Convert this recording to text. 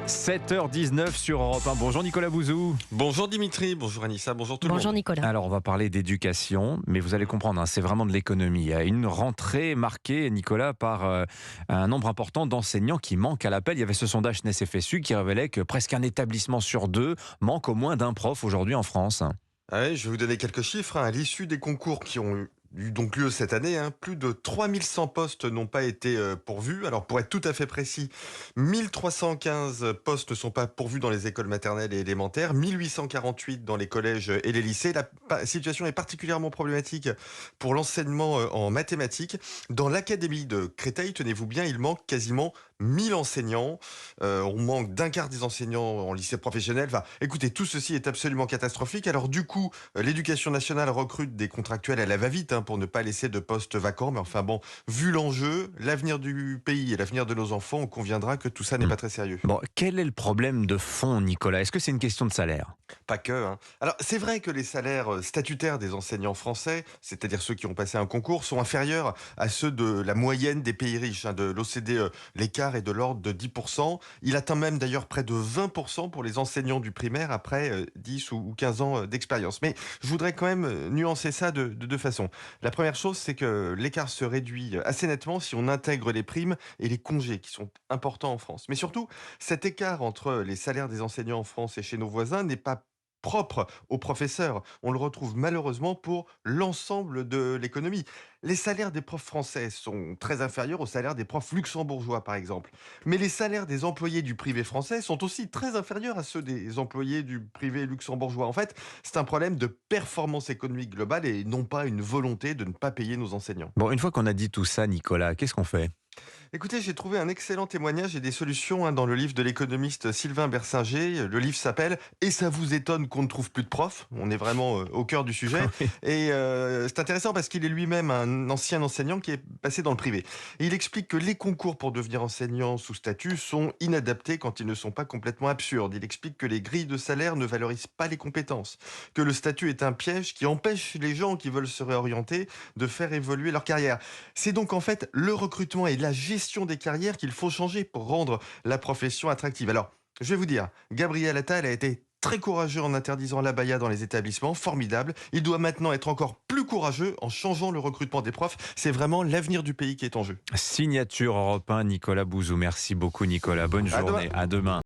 7h19 sur Europe 1. Bonjour Nicolas Bouzou. Bonjour Dimitri, bonjour Anissa, bonjour tout le monde. Bonjour Nicolas. Alors on va parler d'éducation, mais vous allez comprendre, c'est vraiment de l'économie. Il y a une rentrée marquée, Nicolas, par un nombre important d'enseignants qui manquent à l'appel. Il y avait ce sondage SNES-FSU qui révélait que presque un établissement sur deux manque au moins d'un prof aujourd'hui en France. Ouais, je vais vous donner quelques chiffres. À l'issue des concours qui ont eu donc lieu cette année, plus de 3100 postes n'ont pas été pourvus. Alors pour être tout à fait précis, 1315 postes ne sont pas pourvus dans les écoles maternelles et élémentaires, 1848 dans les collèges et les lycées. La situation est particulièrement problématique pour l'enseignement en mathématiques. Dans l'académie de Créteil, tenez-vous bien, il manque quasiment 1000 enseignants. On manque d'un quart des enseignants en lycée professionnel. Enfin, écoutez, tout ceci est absolument catastrophique. Alors du coup, l'éducation nationale recrute des contractuels à la va-vite pour ne pas laisser de postes vacants. Mais enfin bon, vu l'enjeu, l'avenir du pays et l'avenir de nos enfants, on conviendra que tout ça n'est pas très sérieux. Bon, quel est le problème de fond, Nicolas? Est-ce que c'est une question de salaire? Pas que. Alors, c'est vrai que les salaires statutaires des enseignants français, c'est-à-dire ceux qui ont passé un concours, sont inférieurs à ceux de la moyenne des pays riches. De l'OCDE, l'écart est de l'ordre de 10%. Il atteint même d'ailleurs près de 20% pour les enseignants du primaire après 10 ou 15 ans d'expérience. Mais je voudrais quand même nuancer ça de deux façons. La première chose, c'est que l'écart se réduit assez nettement si on intègre les primes et les congés qui sont importants en France. Mais surtout, cet écart entre les salaires des enseignants en France et chez nos voisins n'est pas propre aux professeurs. On le retrouve malheureusement pour l'ensemble de l'économie. Les salaires des profs français sont très inférieurs aux salaires des profs luxembourgeois, par exemple. Mais les salaires des employés du privé français sont aussi très inférieurs à ceux des employés du privé luxembourgeois. En fait, c'est un problème de performance économique globale et non pas une volonté de ne pas payer nos enseignants. Bon, une fois qu'on a dit tout ça, Nicolas, qu'est-ce qu'on fait? Écoutez, j'ai trouvé un excellent témoignage et des solutions dans le livre de l'économiste Sylvain Bersinger. Le livre s'appelle « Et ça vous étonne qu'on ne trouve plus de profs ?» On est vraiment au cœur du sujet. Et c'est intéressant parce qu'il est lui-même un ancien enseignant qui est passé dans le privé. Et il explique que les concours pour devenir enseignant sous statut sont inadaptés quand ils ne sont pas complètement absurdes. Il explique que les grilles de salaire ne valorisent pas les compétences, que le statut est un piège qui empêche les gens qui veulent se réorienter de faire évoluer leur carrière. C'est donc en fait le recrutement et la gestion des carrières qu'il faut changer pour rendre la profession attractive. Alors, je vais vous dire, Gabriel Attal a été très courageux en interdisant l'abaya dans les établissements, formidable. Il doit maintenant être encore plus courageux en changeant le recrutement des profs. C'est vraiment l'avenir du pays qui est en jeu. Signature Europe 1, Nicolas Bouzou. Merci beaucoup Nicolas. Bonne journée. À demain.